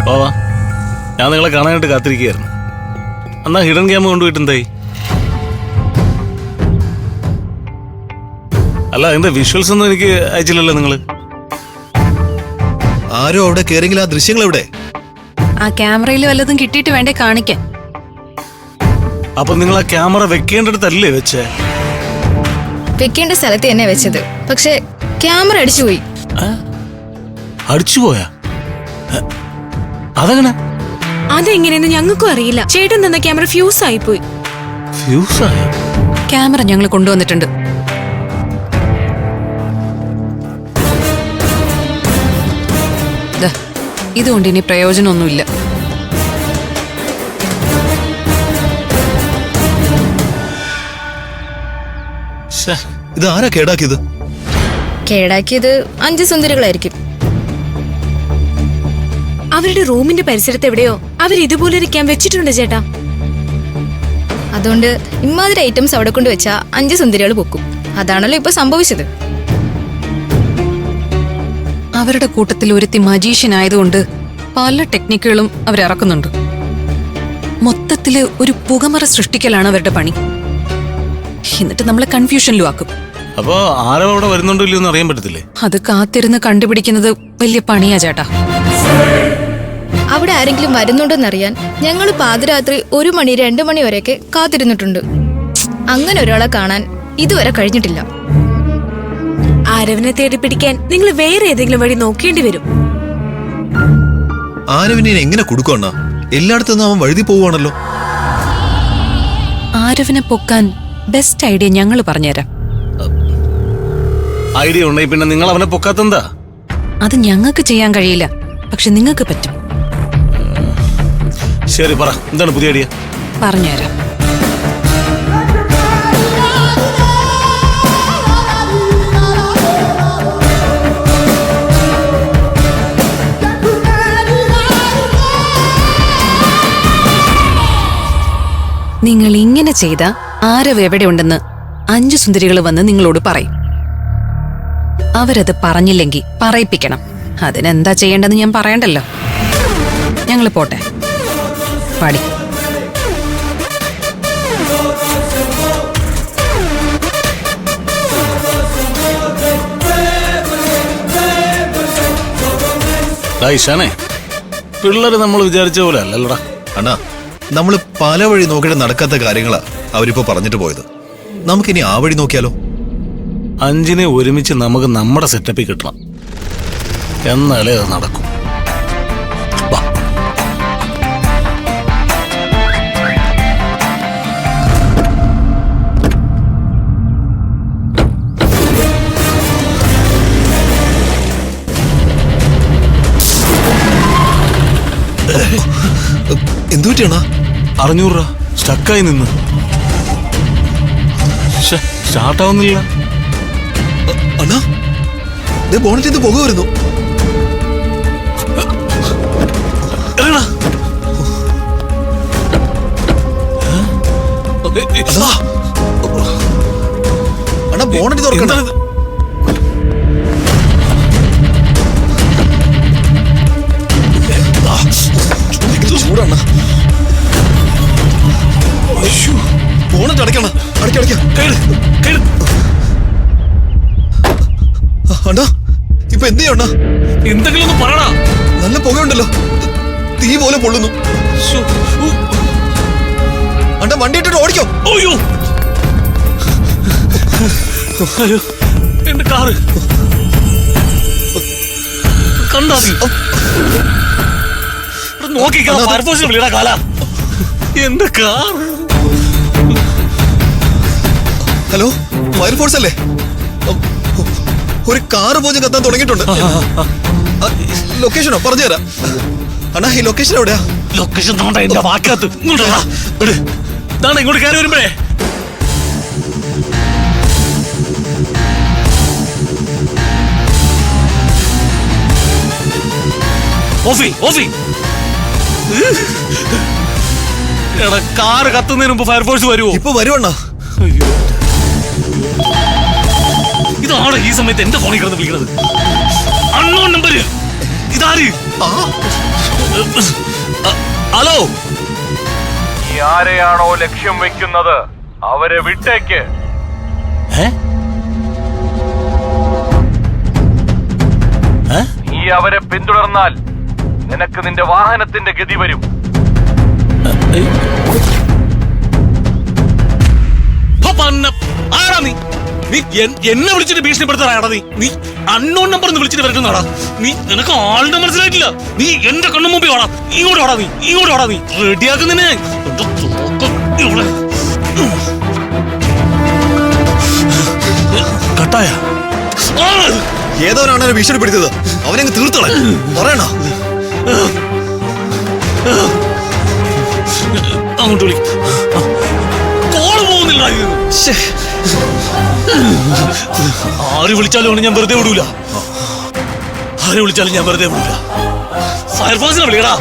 വാ ഞാൻ നിങ്ങളെ കാണാനായിട്ട് കാത്തിരിക്കുകയായിരുന്നു. എന്നാ ഹിഡൻ ക്യാമ കൊണ്ടുപോയിട്ട് എന്തായി? അല്ല അതിന്റെ വിഷ്വൽസ് ഒന്നും എനിക്ക് അയച്ചില്ലല്ലോ നിങ്ങള്. ആരോ അവിടെ കേറിയെങ്കിൽ ആ ദൃശ്യങ്ങൾ എവിടെ? ആ ക്യാമറയിൽ വല്ലതും കിട്ടിയിട്ട് വേണ്ടേ കാണിക്കാൻ. അപ്പൊ നിങ്ങൾ ആ ക്യാമറ വെക്കേണ്ടടുത്തല്ലേ വെച്ചേ? വെക്കേണ്ട സ്ഥലത്ത് തന്നെ വെച്ചത്, പക്ഷെ ക്യാമറ അടിച്ചുപോയി. അടിച്ചുപോയാ? അതെങ്ങനെ? അതെങ്ങനെയെന്ന് ഞങ്ങൾക്കും അറിയില്ല. ചേട്ടൻ തന്ന ക്യാമറ ഫ്യൂസ് ആയിപ്പോയി. ഫ്യൂസായ? ക്യാമറ ഞങ്ങൾ കൊണ്ടുവന്നിട്ടുണ്ട്. ഇതുകൊണ്ട് ഇനി പ്രയോജനമൊന്നുമില്ല. ഇത് ആരാ കേടാക്കിയത്? കേടാക്കിയത് 5 സുന്ദരികളായിരിക്കും. അവരുടെ റൂമിന്റെ പരിസരത്ത് എവിടെയോ അവർ ഇതുപോലൊരു ക്യാം വെച്ചിട്ടുണ്ട് ചേട്ടാ. അതുകൊണ്ട് ഇമാതിരി ഐറ്റംസ് അവിടെ കൊണ്ട് വെച്ചാ 5 സുന്ദരികൾ പൊക്കും. അതാണല്ലോ ഇപ്പൊ സംഭവിച്ചത്. അവരുടെ കൂട്ടത്തിൽ ഒരുത്തി മജീഷ്യൻ ആയതുകൊണ്ട് പല ടെക്നിക്കുകളും അവരിറക്കുന്നുണ്ട്. മൊത്തത്തില് ഒരു പുകമറ സൃഷ്ടിക്കലാണ് അവരുടെ പണി. എന്നിട്ട് നമ്മളെ കൺഫ്യൂഷനിലും ആക്കും. അപ്പൊ ആരോ അവിടെ വരുന്നുണ്ടോ ഇല്ലയോ എന്ന് അറിയാൻ പറ്റത്തില്ലേ? അത് കാത്തിരുന്ന് കണ്ടുപിടിക്കുന്നത് വലിയ പണിയാ ചേട്ടാ. അവിടെ ആരെങ്കിലും വരുന്നുണ്ടോന്നറിയാൻ ഞങ്ങൾ പാതിരാത്രി 1 മണി 2 മണി വരെയൊക്കെ കാത്തിരുന്നിട്ടുണ്ട്. അങ്ങനെ ഒരാളെ കാണാൻ ഇതുവരെ കഴിഞ്ഞിട്ടില്ല. ആരവിനെ തേടി പിടിക്കാൻ നിങ്ങൾ വേറെ ഏതെങ്കിലും വഴി നോക്കേണ്ടി വരും. ആരവിനെ എങ്ങനെ കൊടുക്കണ? എല്ലായിടത്തുനിന്നും അവൻ വഴുതി പോവുകയാണല്ലോ. ആരവിനെ പൊക്കാൻ ബെസ്റ്റ് ഐഡിയ ഞങ്ങൾ പറഞ്ഞുതരാം. ഐഡിയ ഉണ്ടെങ്കിൽ പിന്നെ നിങ്ങൾ അവനെ പൊക്കാത്തെന്താ? അത് ഞങ്ങൾക്ക് ചെയ്യാൻ കഴിയില്ല, പക്ഷെ നിങ്ങൾക്ക് പറ്റും. ശരി പറ, എന്താണ് പുതിയ ഐഡിയ? പറഞ്ഞുതരാം. നിങ്ങൾ ഇങ്ങനെ ചെയ്ത ആരവ് എവിടെയുണ്ടെന്ന് 5 സുന്ദരികൾ വന്ന് നിങ്ങളോട് പറയും. അവരത് പറഞ്ഞില്ലെങ്കിൽ പറയിപ്പിക്കണം. അതിനെന്താ ചെയ്യേണ്ടെന്ന് ഞാൻ പറയണ്ടല്ലോ. ഞങ്ങൾ പോട്ടെ. പാടി. പിള്ളേര് നമ്മൾ വിചാരിച്ച പോലെ അല്ലല്ലടാ. അണ്ണാ, നമ്മള് പല വഴി നോക്കിയിട്ട് നടക്കാത്ത കാര്യങ്ങളാ അവരിപ്പോ പറഞ്ഞിട്ട് പോയത്. നമുക്കിനി ആ വഴി നോക്കിയാലോ? 5നെ ഒരുമിച്ച് നമുക്ക് നമ്മുടെ സെറ്റപ്പിൽ കിട്ടണം. എന്നാലേ അത് നടക്കും. വാ. എന്തു പറ്റിയാണോ? 600 രൂപ സ്റ്റക്കായി നിന്ന്. സ്റ്റാർട്ടാവുന്നില്ല. അണ്ണാ, ബോണറ്റിൽ നിന്ന് പുക വരുന്നു. അണ്ണാ, ബോണറ്റ് തുറക്കണ്ട. ചൂടാണ്. ബോണറ്റ് അടയ്ക്കണം. അടയ്ക്ക. അണ്ണാ, ഇപ്പൊ എന്ത് ചെയ്യണ? എന്തെങ്കിലും ഒന്ന് പറയണ. നല്ല പുകയുണ്ടല്ലോ, തീ പോലെ പൊള്ളുന്നു. അണ്ണാ, വണ്ടി ഇട്ടിട്ട് ഓടിക്കോ. അയ്യോ, എന്റെ കാറ് കണ്ടാ? നോക്കിക്കാ, ഫയർഫോഴ്സിനെ വിളിയുടെ കാല. എന്റെ കാർ. ഹലോ, ഫയർഫോഴ്സ് അല്ലേ? ഒരു കാറ് പോലും കത്താൻ തുടങ്ങിയിട്ടുണ്ട്. ലൊക്കേഷനോ പറഞ്ഞുതരാം. അണ്ണാ, ഈ ലൊക്കേഷൻ എവിടെയാ? ലൊക്കേഷൻ എന്റെ വാക്കകത്ത്. ഇങ്ങോട്ട് കയറി വരുമ്പോഴേ കാറ് കത്തുന്നതിന് മുമ്പ് ഫയർഫോഴ്സ് വരുമോ? ഇപ്പൊ വരുവണ്ണ. ഇതാണ് ഈ സമയത്ത് എന്റെ ഫോണിൽ കിടന്ന് വിളിക്കുന്നത്. Unknown number. ഇതാര്? ഹലോ, നീ ആരെയാണോ ലക്ഷ്യം വെക്കുന്നത് അവരെ വിട്ടേക്ക്. നീ അവരെ പിന്തുടർന്നാൽ നിനക്ക് നിന്റെ വാഹനത്തിന്റെ ഗതി വരും. ആരാ നീ? നീ എന്നെ വിളിച്ചിട്ട് ഭീഷണിപ്പെടുത്താനാടാ നീ? നീ അൺനോൺ നമ്പർ വിളിച്ചിട്ട് വരട്ടുന്നാടാ നീ? നിനക്ക് ആളുടെ മനസ്സിലായിട്ടില്ല. നീ എന്റെ കണ്ണു മുമ്പിൽ വാടാ. ഇങ്ങോട്ട് വാടാ നീ, ഇങ്ങോട്ട് വാടാ നീ. റെഡിയാക്കുന്നതിനെ കട്ടായ ഏതോനാണ് ഭീഷണിപ്പെടുത്തിയത്? അവനങ്ങ് തീർത്തോളെ പറയണ. അങ്ങോട്ട് വിളിക്കും. കോള് പോകുന്നില്ല. ആര് വിളിച്ചാലും ഞാൻ വെറുതെ വിടൂല. ആര് വിളിച്ചാലും ഞാൻ വെറുതെ വിടൂല. ഫയർഫോഴ്സിനെ വിളിക്കടാ.